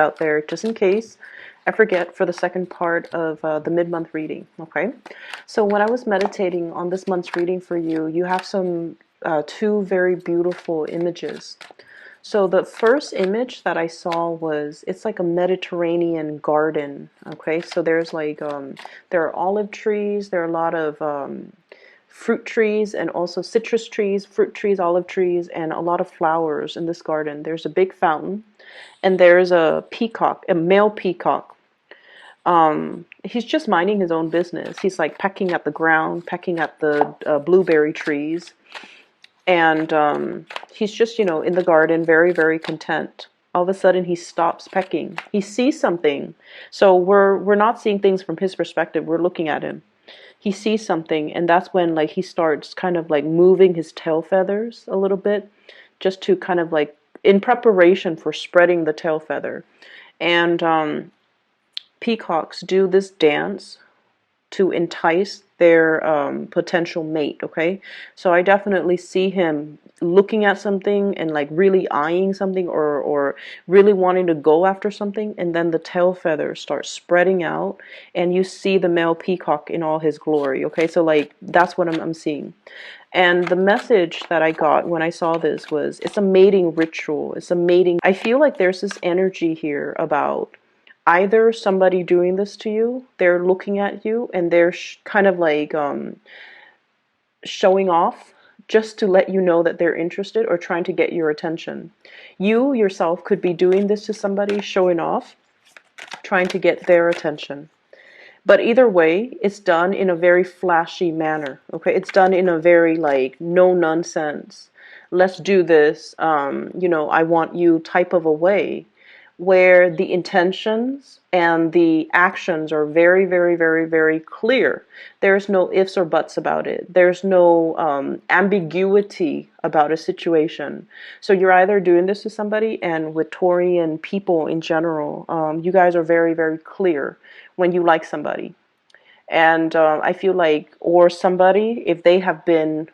out there just in case I forget for the second part of the mid-month reading. Okay, so when I was meditating on this month's reading for you, you have some two very beautiful images. So the first image that I saw was, it's like a Mediterranean garden. Okay, so there's like there are olive trees, there are a lot of fruit trees, and also citrus trees, fruit trees, olive trees, and a lot of flowers in this garden. There's a big fountain, and there's a peacock, a male peacock. He's just minding his own business. He's like pecking at the ground, pecking at the blueberry trees, and he's just, in the garden, very, very content. All of a sudden, he stops pecking. He sees something. So we're not seeing things from his perspective. We're looking at him. He sees something, and that's when like he starts kind of like moving his tail feathers a little bit, just to kind of like in preparation for spreading the tail feather. And peacocks do this dance to entice their potential mate. Okay, so I definitely see him looking at something and like really eyeing something, or really wanting to go after something, and then the tail feathers start spreading out and you see the male peacock in all his glory. Okay, so like that's what I'm seeing. And the message that I got when I saw this was, it's a mating ritual. It's a mating. I feel like there's this energy here about either somebody doing this to you, they're looking at you and they're kind of like showing off just to let you know that they're interested or trying to get your attention. You yourself could be doing this to somebody, showing off, trying to get their attention. But either way, it's done in a very flashy manner. Okay, it's done in a very like no nonsense, let's do this, I want you type of a way, where the intentions and the actions are very, very, very, very clear. There's no ifs or buts about it. There's no ambiguity about a situation. So you're either doing this to somebody, and with Taurian people in general, you guys are very, very clear when you like somebody. And I feel like, or somebody, if they have been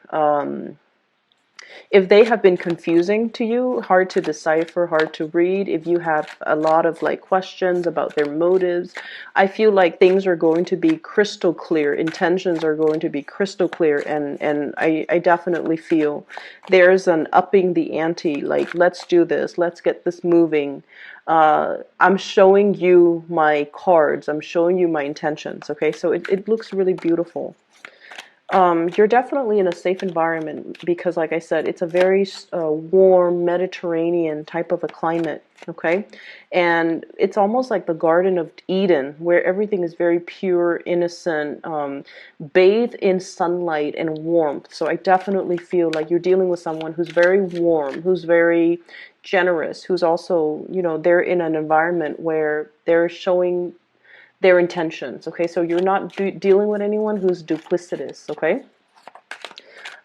confusing to you, hard to decipher, hard to read, if you have a lot of like questions about their motives, I feel like things are going to be crystal clear, intentions are going to be crystal clear, and I definitely feel there's an upping the ante, like let's do this, let's get this moving. I'm showing you my cards, I'm showing you my intentions. Okay, so it looks really beautiful. You're definitely in a safe environment because, like I said, it's a very warm Mediterranean type of a climate, okay? And it's almost like the Garden of Eden, where everything is very pure, innocent, bathed in sunlight and warmth. So I definitely feel like you're dealing with someone who's very warm, who's very generous, who's also, they're in an environment where they're showing their intentions. Okay, so you're not dealing with anyone who's duplicitous. Okay.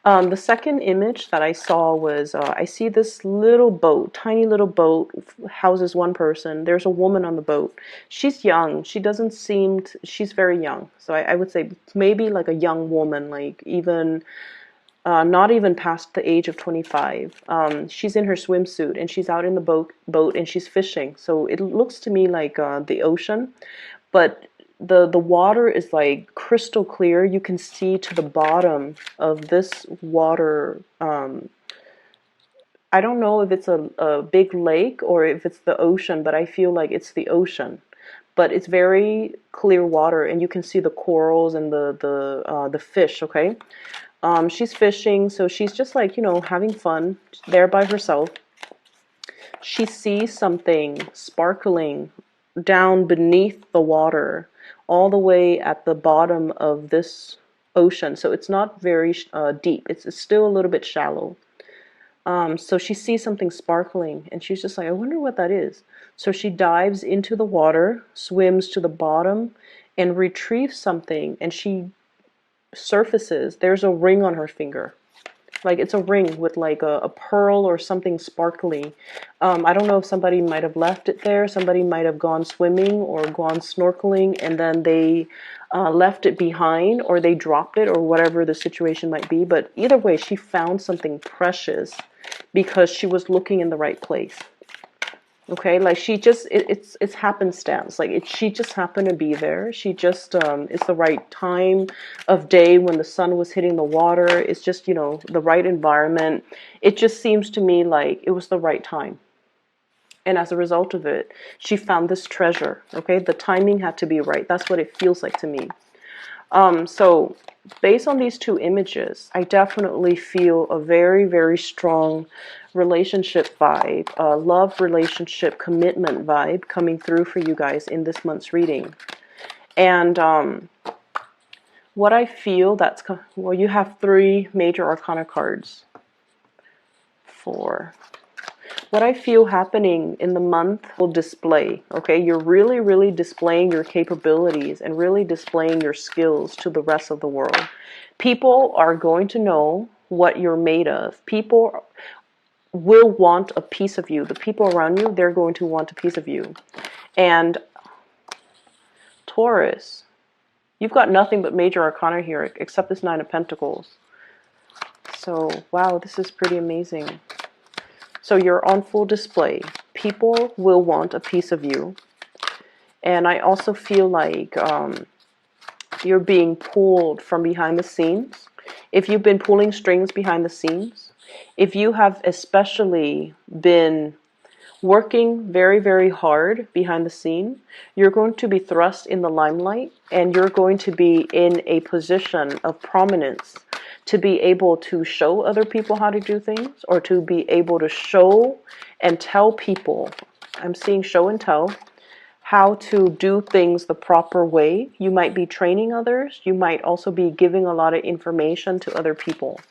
The second image that I saw was, I see this little boat, tiny little boat, houses one person. There's a woman on the boat. She's young. She doesn't seem, she's very young. So I would say maybe like a young woman, like even, not even past the age of 25. She's in her swimsuit and she's out in the boat and she's fishing. So it looks to me like the ocean. But the water is like crystal clear. You can see to the bottom of this water. I don't know if it's a big lake or if it's the ocean, but I feel like it's the ocean. But it's very clear water, and you can see the corals and the fish. Okay, she's fishing, so she's just like having fun there by herself. She sees something sparkling down beneath the water, all the way at the bottom of this ocean. So it's not very deep. It's still a little bit shallow. So she sees something sparkling, and she's just like, I wonder what that is. So she dives into the water, swims to the bottom, and retrieves something, and she surfaces. There's a ring on her finger. Like it's a ring with like a pearl or something sparkly. I don't know if somebody might have left it there. Somebody might have gone swimming or gone snorkeling, and then they left it behind, or they dropped it, or whatever the situation might be. But either way, she found something precious because she was looking in the right place. Okay, like she just it's happenstance. Like she just happened to be there. She just it's the right time of day when the sun was hitting the water. It's just, you know, the right environment. It just seems to me like it was the right time. And as a result of it, she found this treasure. Okay, the timing had to be right. That's what it feels like to me. So based on these two images, I definitely feel a very, very strong relationship vibe, love relationship commitment vibe coming through for you guys in this month's reading. And what I feel that's, well, you have 3 major arcana cards. 4. What I feel happening in the month will display, okay? You're really, really displaying your capabilities and really displaying your skills to the rest of the world. People are going to know what you're made of. People will want a piece of you. The people around you, they're going to want a piece of you. And Taurus, you've got nothing but major arcana here except this 9 of Pentacles. So, wow, this is pretty amazing. So you're on full display. People will want a piece of you. And I also feel like you're being pulled from behind the scenes. If you've been pulling strings behind the scenes, if you have especially been working very, very hard behind the scene, you're going to be thrust in the limelight and you're going to be in a position of prominence to be able to show other people how to do things, or to be able to show and tell people, I'm seeing show and tell, how to do things the proper way. You might be training others. You might also be giving a lot of information to other people.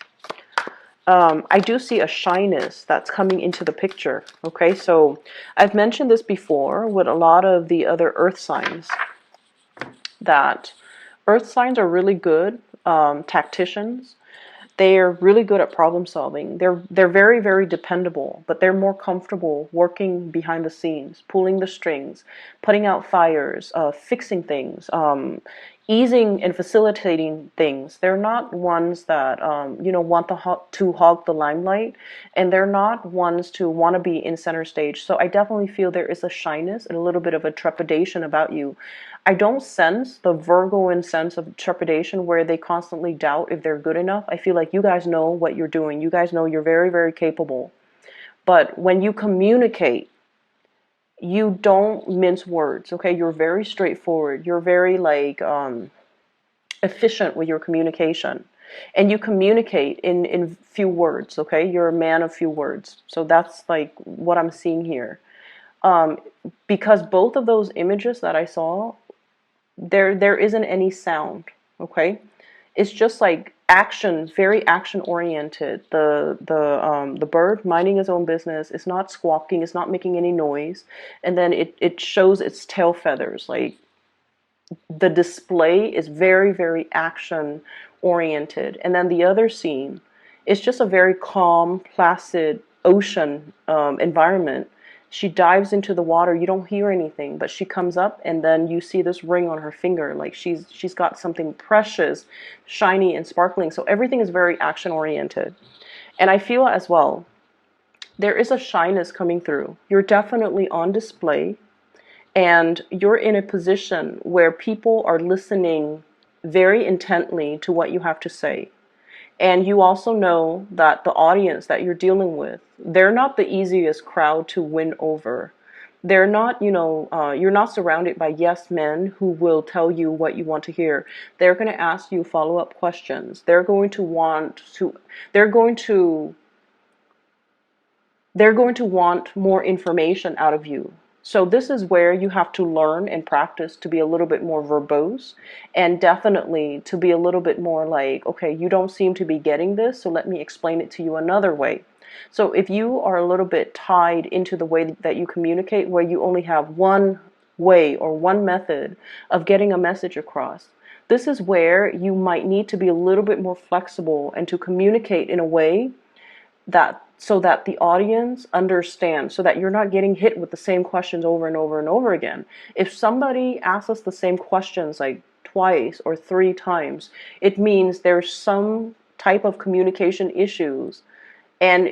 I do see a shyness that's coming into the picture. Okay, so I've mentioned this before with a lot of the other earth signs, that earth signs are really good tacticians. They're really good at problem solving. They're very, very dependable, but they're more comfortable working behind the scenes, pulling the strings, putting out fires, fixing things, easing and facilitating things. They're not ones that you know, want to hog the limelight, and they're not ones to want to be in center stage. So I definitely feel there is a shyness and a little bit of a trepidation about you. I don't sense the Virgoan sense of trepidation where they constantly doubt if they're good enough. I feel like you guys know what you're doing. You guys know you're very, very capable. But when you communicate, you don't mince words, okay? You're very straightforward. You're very, like, efficient with your communication. And you communicate in few words, okay? You're a man of few words. So that's, like, what I'm seeing here. Because both of those images that I saw, there isn't any sound, okay? It's just like action, very action oriented. The bird minding his own business. It's not squawking, it's not making any noise, and then it shows its tail feathers. Like, the display is very, very action oriented. And then the other scene is just a very calm, placid ocean environment. She dives into the water. You don't hear anything, but she comes up, and then you see this ring on her finger. Like, she's got something precious, shiny and sparkling. So everything is very action oriented. And I feel as well, there is a shyness coming through. You're definitely on display, and you're in a position where people are listening very intently to what you have to say. And you also know that the audience that you're dealing with, they're not the easiest crowd to win over. They're not, you know, you're not surrounded by yes men who will tell you what you want to hear. They're going to ask you follow-up questions. They're going to want more information out of you. So this is where you have to learn and practice to be a little bit more verbose, and definitely to be a little bit more like, okay, you don't seem to be getting this, so let me explain it to you another way. So if you are a little bit tied into the way that you communicate, where you only have one way or one method of getting a message across, this is where you might need to be a little bit more flexible and to communicate in a way that so that the audience understands, so that you're not getting hit with the same questions over and over and over again. If somebody asks us the same questions like twice or 3 times, it means there's some type of communication issues, and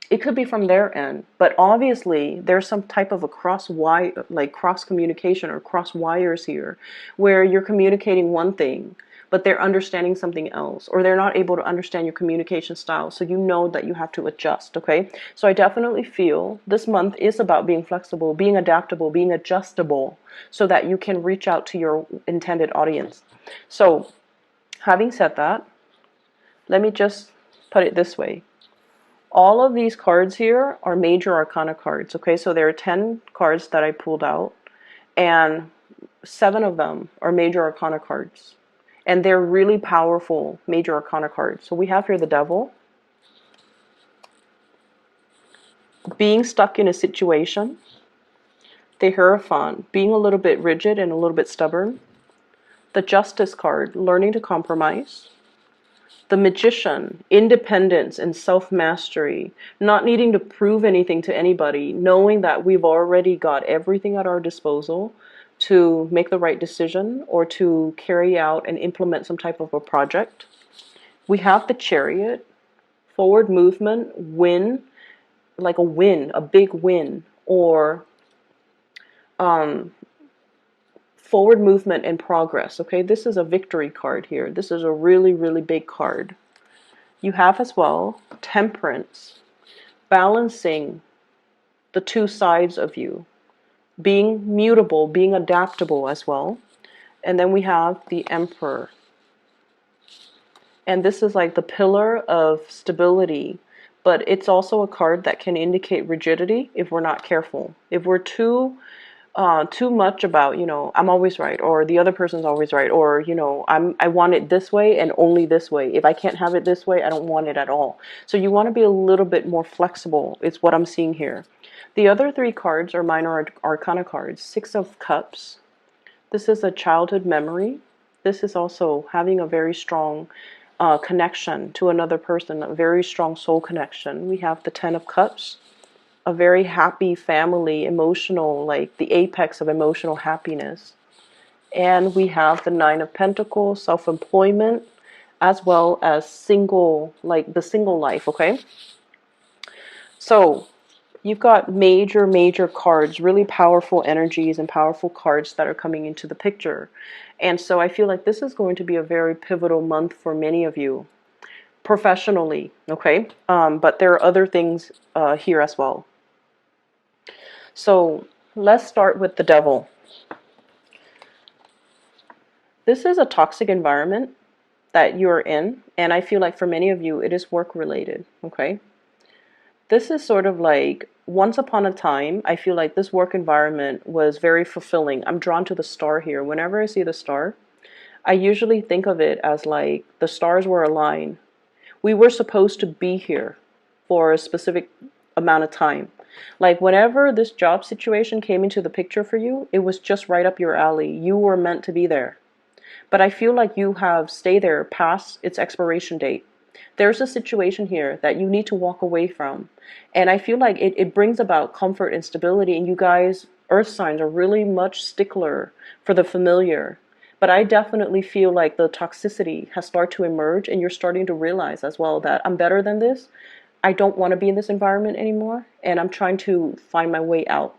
It could be from their end, but obviously there's some type of a cross communication or cross wires here, where you're communicating one thing, but they're understanding something else, or they're not able to understand your communication style. So you know that you have to adjust. Okay. So I definitely feel this month is about being flexible, being adaptable, being adjustable, so that you can reach out to your intended audience. So having said that, let me just put it this way. All of these cards here are major arcana cards. Okay, so there are 10 cards that I pulled out, and 7 of them are major arcana cards. And they're really powerful major arcana cards. So we have here the Devil, being stuck in a situation, the Hierophant, being a little bit rigid and a little bit stubborn, the Justice card, learning to compromise, the Magician, independence and self-mastery, not needing to prove anything to anybody, knowing that we've already got everything at our disposal to make the right decision or to carry out and implement some type of a project. We have the Chariot, forward movement, win, like a win, a big win, or forward movement and progress. Okay, this is a victory card here. This is a really, really big card. You have as well Temperance, balancing the two sides of you, being mutable, being adaptable as well. And then we have the Emperor. And this is like the pillar of stability, but it's also a card that can indicate rigidity if we're not careful. If we're too much about, I'm always right, or the other person's always right, or, I want it this way and only this way. If I can't have it this way, I don't want it at all. So you want to be a little bit more flexible, is what I'm seeing here. The other 3 cards are minor arcana cards. 6 of Cups. This is a childhood memory. This is also having a very strong connection to another person, a very strong soul connection. We have the 10 of Cups, a very happy family, emotional, like the apex of emotional happiness. And we have the 9 of Pentacles, self-employment, as well as single, like the single life, okay? So you've got major, major cards, really powerful energies and powerful cards that are coming into the picture. And so I feel like this is going to be a very pivotal month for many of you, professionally, okay? But there are other things here as well. So let's start with the Devil. This is a toxic environment that you're in, and I feel like for many of you, it is work related, okay? This is sort of like, once upon a time, I feel like this work environment was very fulfilling. I'm drawn to the star here. Whenever I see the star, I usually think of it as like the stars were aligned. We were supposed to be here for a specific amount of time. Like whenever this job situation came into the picture for you, it was just right up your alley. You were meant to be there. But I feel like you have stayed there past its expiration date. There's a situation here that you need to walk away from. And I feel like it brings about comfort and stability. And you guys, earth signs, are really much stickler for the familiar. But I definitely feel like the toxicity has started to emerge, and you're starting to realize as well that I'm better than this. I don't want to be in this environment anymore, and I'm trying to find my way out.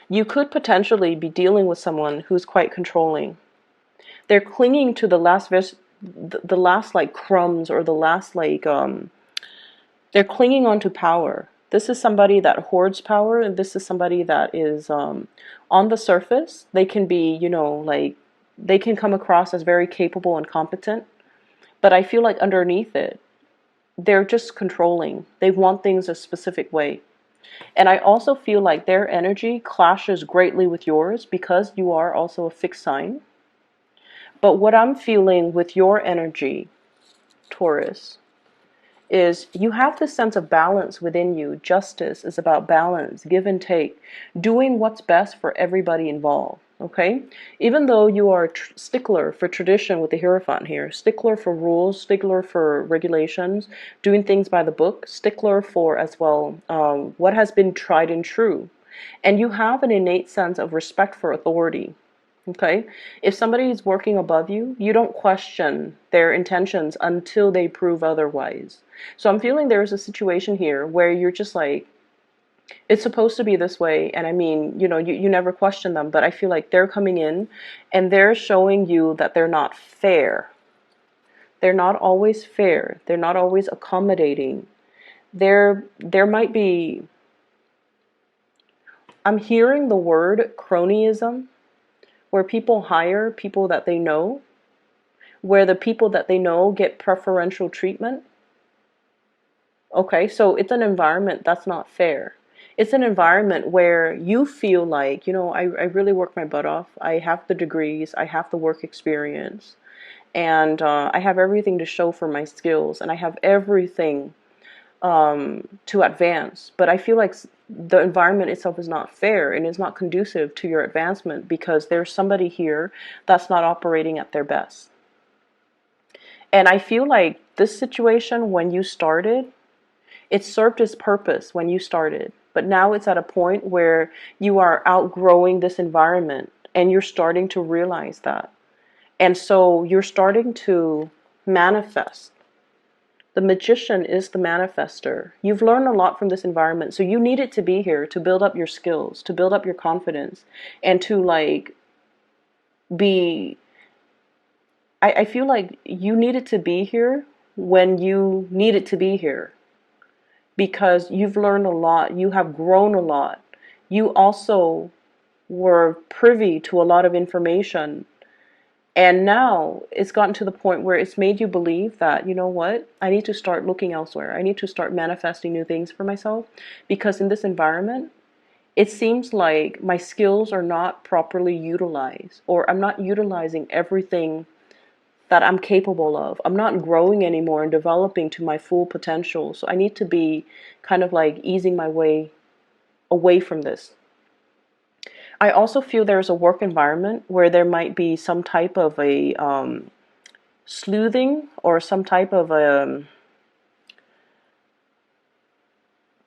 You could potentially be dealing with someone who's quite controlling. They're clinging to the last like crumbs, or the last like they're clinging on to power. This is somebody that hoards power, and this is somebody that is on the surface. They can be, like they can come across as very capable and competent, but I feel like underneath it, they're just controlling. They want things a specific way. And I also feel like their energy clashes greatly with yours because you are also a fixed sign. But what I'm feeling with your energy, Taurus, is you have this sense of balance within you. Justice is about balance, give and take, doing what's best for everybody involved. Okay, even though you are a stickler for tradition with the Hierophant here, stickler for rules, stickler for regulations, doing things by the book, stickler for as well what has been tried and true, and you have an innate sense of respect for authority. Okay? If somebody is working above you, you don't question their intentions until they prove otherwise. So I'm feeling there's a situation here where you're just like, it's supposed to be this way. And I mean, you never question them, but I feel like they're coming in and they're showing you that they're not fair. They're not always fair. They're not always accommodating. There might be, I'm hearing the word cronyism, where people hire people that they know, where the people that they know get preferential treatment. Okay, so it's an environment that's not fair. It's an environment where you feel like, I really work my butt off. I have the degrees, I have the work experience, and I have everything to show for my skills, and I have everything to advance. But I feel like the environment itself is not fair and is not conducive to your advancement because there's somebody here that's not operating at their best. And I feel like this situation, when you started, it served its purpose when you started. But now it's at a point where you are outgrowing this environment and you're starting to realize that. And so you're starting to manifest. The magician is the manifester. You've learned a lot from this environment. So you need it to be here to build up your skills, to build up your confidence, and to be, I feel like you needed to be here when you needed to be here because you've learned a lot. You have grown a lot. You also were privy to a lot of information. And now it's gotten to the point where it's made you believe that, you know what, I need to start looking elsewhere. I need to start manifesting new things for myself because in this environment, it seems like my skills are not properly utilized, or I'm not utilizing everything that I'm capable of. I'm not growing anymore and developing to my full potential. So I need to be kind of like easing my way away from this. I also feel there's a work environment where there might be some type of a sleuthing or some type of a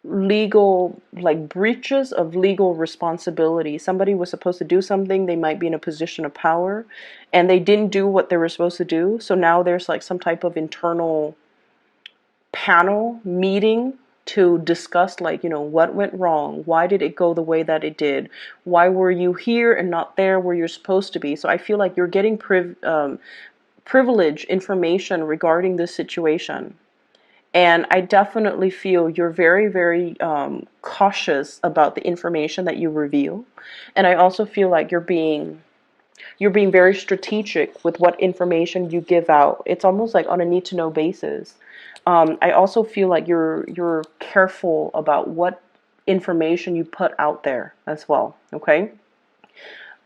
legal, like breaches of legal responsibility. Somebody was supposed to do something, they might be in a position of power, and they didn't do what they were supposed to do. So now there's like some type of internal panel meeting to discuss what went wrong, why did it go the way that it did, why were you here and not there where you're supposed to be. So I feel like you're getting privileged information regarding this situation, and I definitely feel you're very, very cautious about the information that you reveal. And I also feel like you're being very strategic with what information you give out. It's almost like on a need to know basis. I also feel like you're careful about what information you put out there as well. Okay.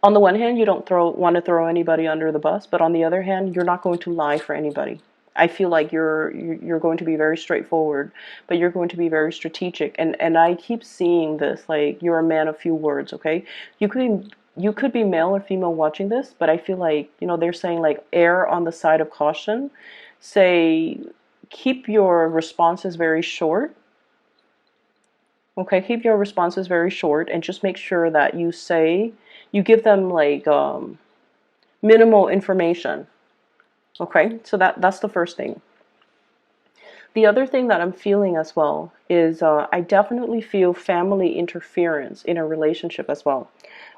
On the one hand, you don't want to throw anybody under the bus, but on the other hand, you're not going to lie for anybody. I feel like you're going to be very straightforward, but you're going to be very strategic. And I keep seeing this, like you're a man of few words. Okay, you could be male or female watching this, but I feel like they're saying like err on the side of caution. Say keep your responses very short. Okay, keep your responses very short and just make sure that you give them like minimal information. Okay, so that's the first thing. The other thing that I'm feeling as well is I definitely feel family interference in a relationship as well.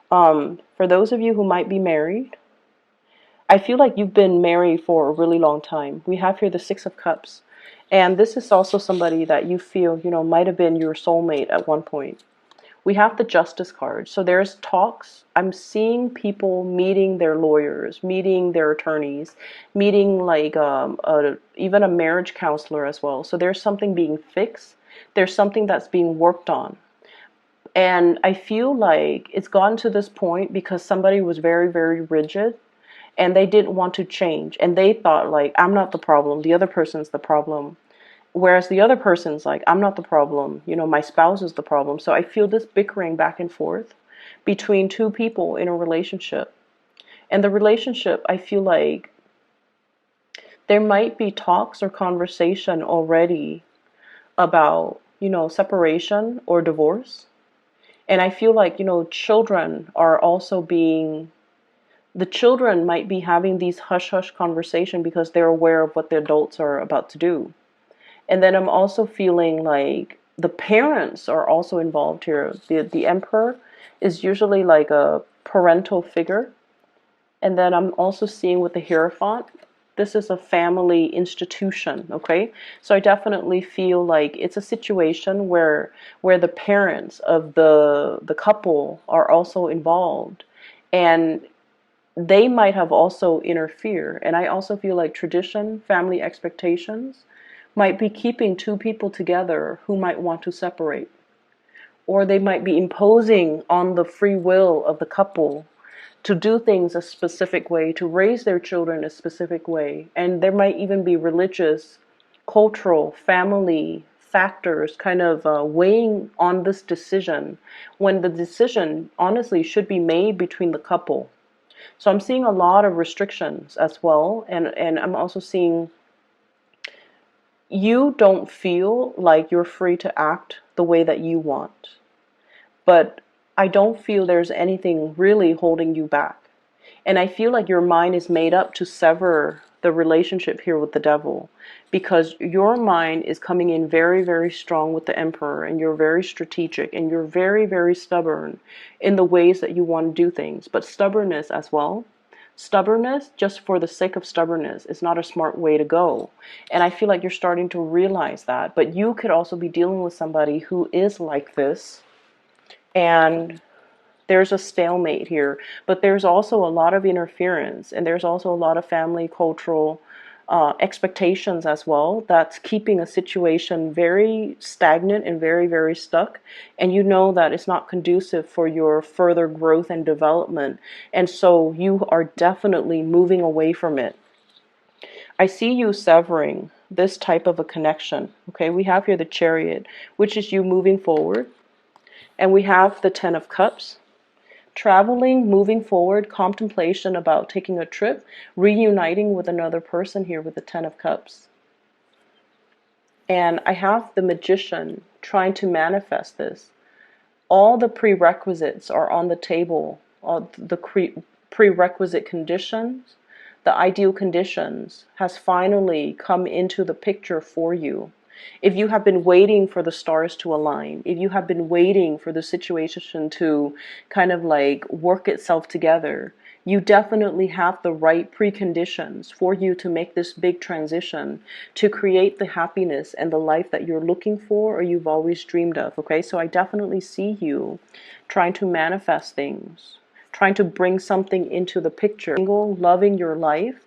For those of you who might be married, I feel like you've been married for a really long time. We have here the Six of Cups. And this is also somebody that you feel, might have been your soulmate at one point. We have the Justice card. So there's talks. I'm seeing people meeting their lawyers, meeting their attorneys, meeting like even a marriage counselor as well. So there's something being fixed. There's something that's being worked on. And I feel like it's gotten to this point because somebody was very, very rigid and they didn't want to change. And they thought like, I'm not the problem. The other person's the problem. Whereas the other person's like, I'm not the problem. My spouse is the problem. So I feel this bickering back and forth between two people in a relationship. And the relationship, I feel like there might be talks or conversation already about, separation or divorce. And I feel like, children are also being the children might be having these hush-hush conversation because they're aware of what the adults are about to do. And then I'm also feeling like the parents are also involved here. The emperor is usually like a parental figure. And then I'm also seeing with the Hierophant, this is a family institution, okay? So I definitely feel like it's a situation where the parents of the couple are also involved. And they might have also interfered. And I also feel like tradition, family expectations might be keeping two people together who might want to separate. Or they might be imposing on the free will of the couple to do things a specific way, to raise their children a specific way. And there might even be religious, cultural, family factors kind of weighing on this decision, when the decision honestly should be made between the couple. So I'm seeing a lot of restrictions as well. And I'm also seeing you don't feel like you're free to act the way that you want. But I don't feel there's anything really holding you back. And I feel like your mind is made up to sever the relationship here with the devil, because your mind is coming in very, very strong with the emperor, and you're very strategic, and you're very, very stubborn in the ways that you want to do things. But stubbornness as well. Stubbornness, just for the sake of stubbornness, is not a smart way to go. And I feel like you're starting to realize that. But you could also be dealing with somebody who is like this, and there's a stalemate here, but there's also a lot of interference, and there's also a lot of family cultural expectations as well, that's keeping a situation very stagnant and very, very stuck. And you know that it's not conducive for your further growth and development. And so you are definitely moving away from it. I see you severing this type of a connection. Okay, we have here the Chariot, which is you moving forward. And we have the Ten of Cups. Traveling, moving forward, contemplation about taking a trip, reuniting with another person here with the Ten of Cups. And I have the Magician trying to manifest this. All the prerequisites are on the table, all the prerequisite conditions, the ideal conditions has finally come into the picture for you. If you have been waiting for the stars to align, if you have been waiting for the situation to kind of like work itself together, you definitely have the right preconditions for you to make this big transition, to create the happiness and the life that you're looking for or you've always dreamed of. Okay, so I definitely see you trying to manifest things, trying to bring something into the picture, loving your life,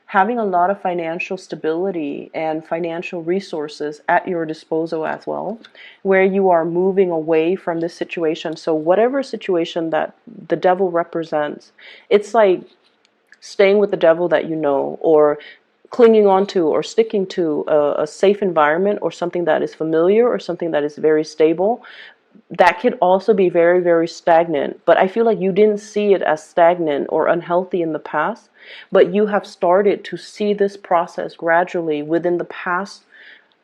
having a lot of financial stability and financial resources at your disposal as well, where you are moving away from this situation. So whatever situation that the devil represents, it's like staying with the devil that you know, or clinging on to or sticking to a safe environment, or something that is familiar, or something that is very stable. That could also be very, very stagnant. But I feel like you didn't see it as stagnant or unhealthy in the past, but you have started to see this process gradually within the past,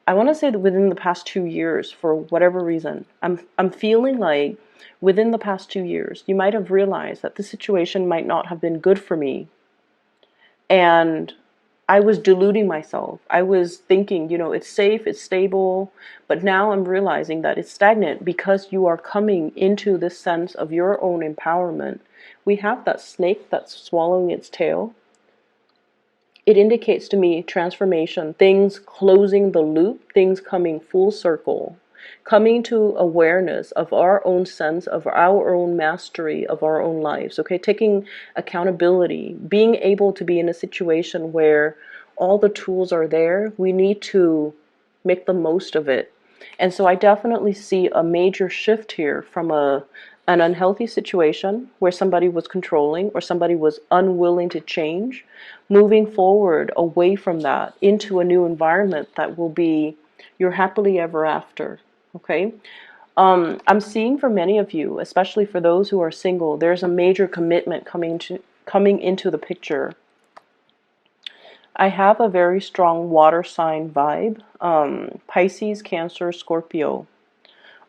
I want to say that within the past 2 years, for whatever reason. I'm feeling like within the past 2 years, you might have realized that the situation might not have been good for me. And I was deluding myself. I was thinking, it's safe, it's stable, but now I'm realizing that it's stagnant because you are coming into this sense of your own empowerment. We have that snake that's swallowing its tail. It indicates to me transformation, things closing the loop, things coming full circle, coming to awareness of our own sense, of our own mastery of our own lives, okay? Taking accountability, being able to be in a situation where all the tools are there, we need to make the most of it. And so I definitely see a major shift here from an unhealthy situation where somebody was controlling or somebody was unwilling to change, moving forward away from that into a new environment that will be your happily ever after. Okay, I'm seeing for many of you, especially for those who are single, there's a major commitment coming into the picture. I have a very strong water sign vibe, Pisces, Cancer, Scorpio.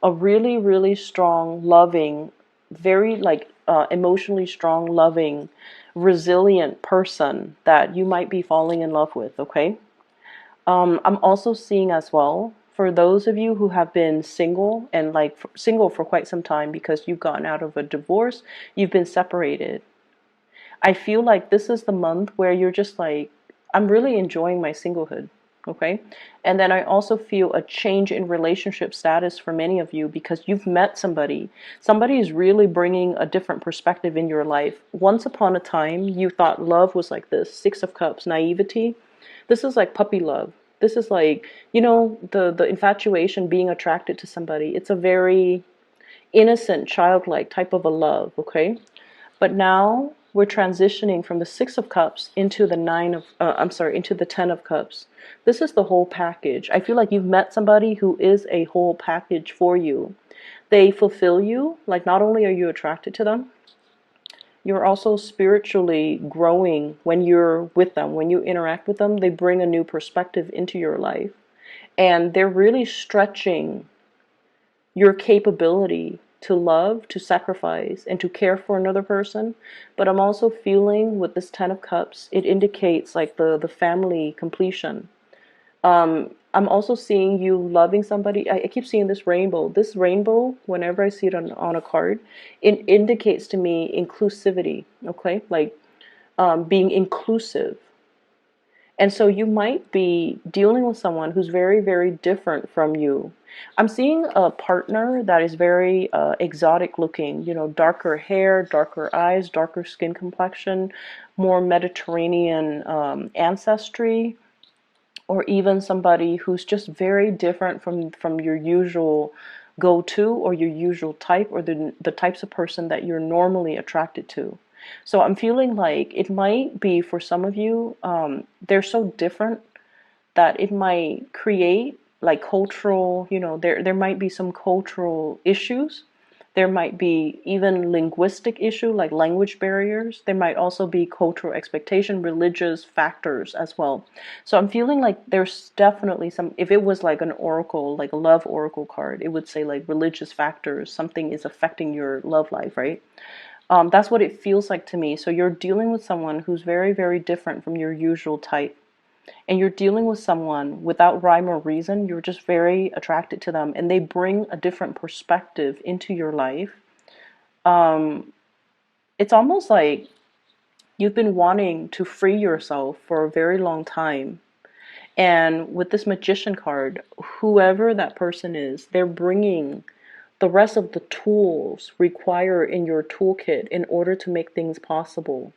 A really, really strong, loving, very like emotionally strong, loving, resilient person that you might be falling in love with, okay? I'm also seeing as well, for those of you who have been single and like single for quite some time because you've gotten out of a divorce, you've been separated. I feel like this is the month where you're just like, I'm really enjoying my singlehood. Okay. And then I also feel a change in relationship status for many of you because you've met somebody. Somebody is really bringing a different perspective in your life. Once upon a time, you thought love was like this Six of Cups, naivety. This is like puppy love. This is like, the infatuation, being attracted to somebody. It's a very innocent, childlike type of a love, okay? But now we're transitioning from the Six of Cups into the into the Ten of Cups. This is the whole package. I feel like you've met somebody who is a whole package for you. They fulfill you. Like, not only are you attracted to them, you're also spiritually growing when you're with them. When you interact with them, they bring a new perspective into your life. And they're really stretching your capability to love, to sacrifice, and to care for another person. But I'm also feeling with this Ten of Cups, it indicates like the family completion. I'm also seeing you loving somebody. I keep seeing this rainbow. This rainbow, whenever I see it on a card, it indicates to me inclusivity, okay? Like being inclusive. And so you might be dealing with someone who's very, very different from you. I'm seeing a partner that is very exotic looking, darker hair, darker eyes, darker skin complexion, more Mediterranean ancestry, or even somebody who's just very different from your usual go-to or your usual type, or the types of person that you're normally attracted to. So I'm feeling like it might be for some of you, they're so different that it might create like cultural, there might be some cultural issues. There might be even linguistic issue like language barriers. There might also be cultural expectation, religious factors as well. So I'm feeling like there's definitely some, if it was like an oracle, like a love oracle card, it would say like religious factors, something is affecting your love life, right? That's what it feels like to me. So you're dealing with someone who's very, very different from your usual type. And you're dealing with someone without rhyme or reason. You're just very attracted to them, and they bring a different perspective into your life. It's almost like you've been wanting to free yourself for a very long time. And with this Magician card, whoever that person is, they're bringing the rest of the tools required in your toolkit in order to make things possible.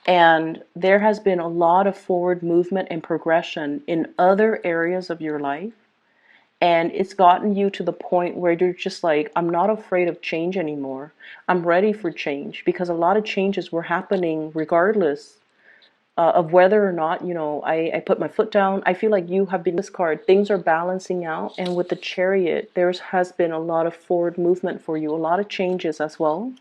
And there has been a lot of forward movement and progression in other areas of your life. And it's gotten you to the point where you're just like, I'm not afraid of change anymore. I'm ready for change, because a lot of changes were happening regardless of whether or not, I put my foot down. I feel like you have been this card. Things are balancing out. And with the Chariot, there has been a lot of forward movement for you, a lot of changes as well.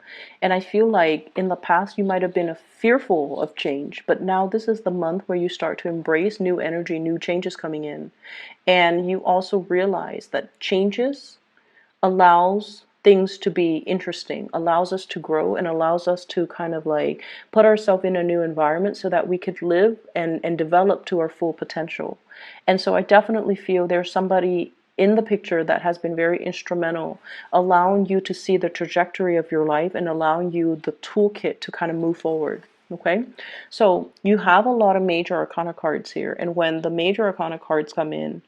And I feel like in the past, you might have been fearful of change. But now this is the month where you start to embrace new energy, new changes coming in. And you also realize that changes allows things to be interesting, allows us to grow, and allows us to kind of like put ourselves in a new environment so that we could live and develop to our full potential. And so I definitely feel there's somebody in the picture that has been very instrumental, allowing you to see the trajectory of your life and allowing you the toolkit to kind of move forward. Okay, so you have a lot of major arcana cards here, and when the major arcana cards come in,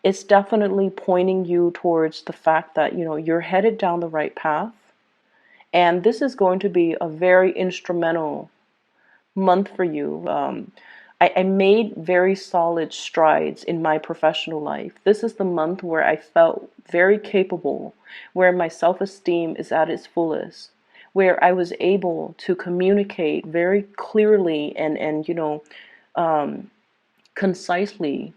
it's definitely pointing you towards the fact that you're headed down the right path, and this is going to be a very instrumental month for you. I made very solid strides in my professional life. This is the month where I felt very capable, where my self-esteem is at its fullest, where I was able to communicate very clearly and concisely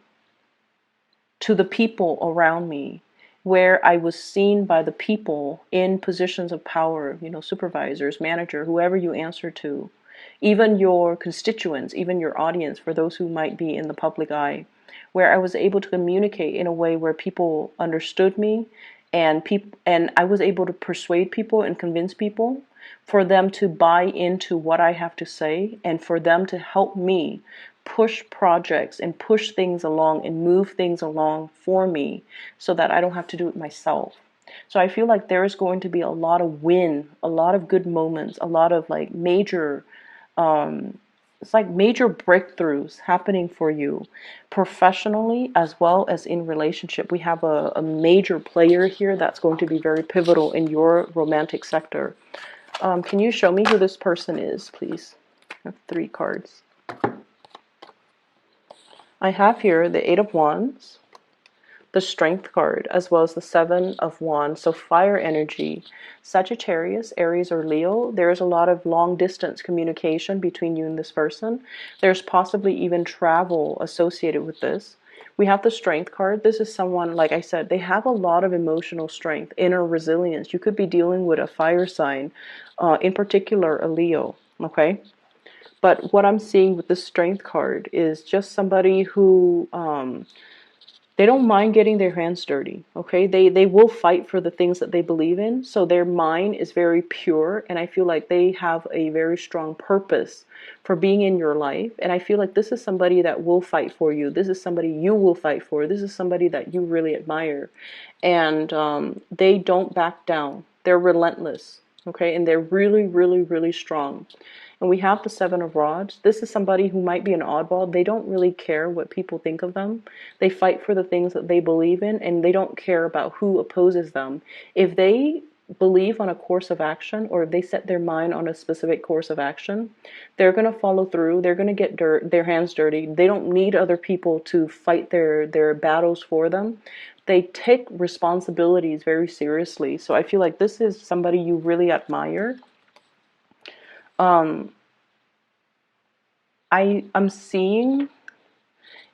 to the people around me, where I was seen by the people in positions of power, supervisors, manager, whoever you answer to, even your constituents, even your audience, for those who might be in the public eye, where I was able to communicate in a way where people understood me and I was able to persuade people and convince people for them to buy into what I have to say, and for them to help me push projects and push things along and move things along for me so that I don't have to do it myself. So I feel like there is going to be a lot of a lot of good moments, a lot of like major it's like major breakthroughs happening for you professionally as well as in relationship. We have a major player here that's going to be very pivotal in your romantic sector. Can you show me who this person is, please? I have 3 cards. I have here the 8 of Wands, the Strength card, as well as the 7 of Wands. So fire energy, Sagittarius, Aries, or Leo. There's a lot of long distance communication between you and this person. There's possibly even travel associated with this. We have the Strength card. This is someone, like I said, they have a lot of emotional strength, inner resilience. You could be dealing with a fire sign, in particular a Leo, okay? But what I'm seeing with the Strength card is just somebody who they don't mind getting their hands dirty, okay? They will fight for the things that they believe in, so their mind is very pure, and I feel like they have a very strong purpose for being in your life, and I feel like this is somebody that will fight for you. This is somebody you will fight for. This is somebody that you really admire, and they don't back down. They're relentless, okay? And they're really, really, really strong. And we have the 7 of Rods. This is somebody who might be an oddball. They don't really care what people think of them. They fight for the things that they believe in, and they don't care about who opposes them. If they believe on a course of action, or if they set their mind on a specific course of action, they're going to follow through. They're going to get their hands dirty. They don't need other people to fight their battles for them. They take responsibilities very seriously. So I feel like this is somebody you really admire. I'm seeing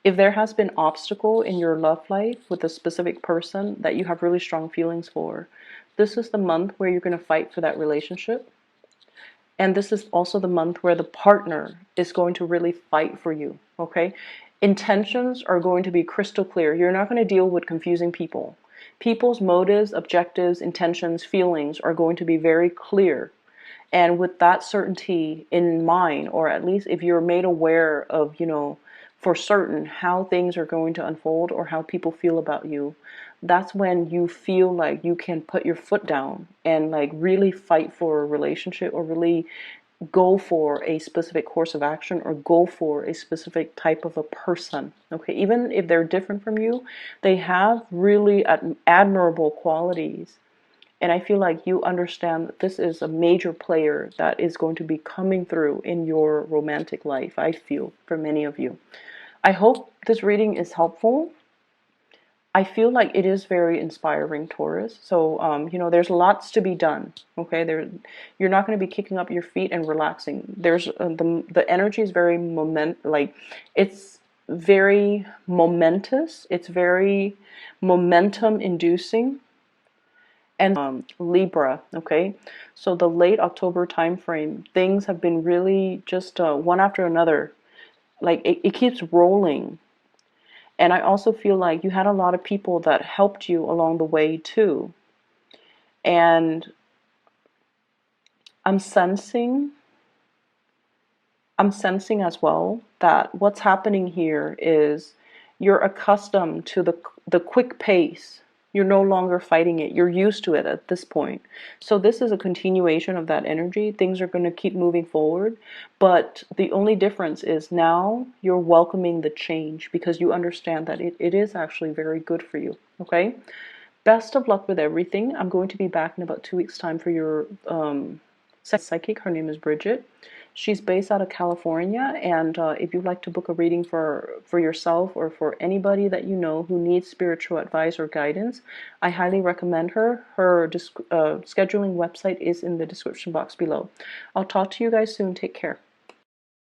if there has been obstacle in your love life with a specific person that you have really strong feelings for, this is the month where you're going to fight for that relationship. And this is also the month where the partner is going to really fight for you, okay? Intentions are going to be crystal clear. You're not going to deal with confusing people. People's motives, objectives, intentions, feelings are going to be very clear. And with that certainty in mind, or at least if you're made aware of, for certain how things are going to unfold or how people feel about you, that's when you feel like you can put your foot down and like really fight for a relationship, or really go for a specific course of action, or go for a specific type of a person. Okay, even if they're different from you, they have really admirable qualities. And I feel like you understand that this is a major player that is going to be coming through in your romantic life, I feel, for many of you. I hope this reading is helpful. I feel like it is very inspiring, Taurus. So, there's lots to be done. Okay, you're not going to be kicking up your feet and relaxing. There's the energy is very it's very momentous. It's very momentum inducing. And Libra, okay, so the late October time frame, things have been really just one after another, like it keeps rolling. And I also feel like you had a lot of people that helped you along the way too. And I'm sensing as well that what's happening here is you're accustomed to the quick pace. You're no longer fighting it. You're used to it at this point. So this is a continuation of that energy. Things are going to keep moving forward. But the only difference is now you're welcoming the change because you understand that it is actually very good for you. Okay? Best of luck with everything. I'm going to be back in about 2 weeks' time for your psychic. Her name is Bridget. She's based out of California, and if you'd like to book a reading for yourself or for anybody that you know who needs spiritual advice or guidance, I highly recommend her. Her scheduling website is in the description box below. I'll talk to you guys soon. Take care.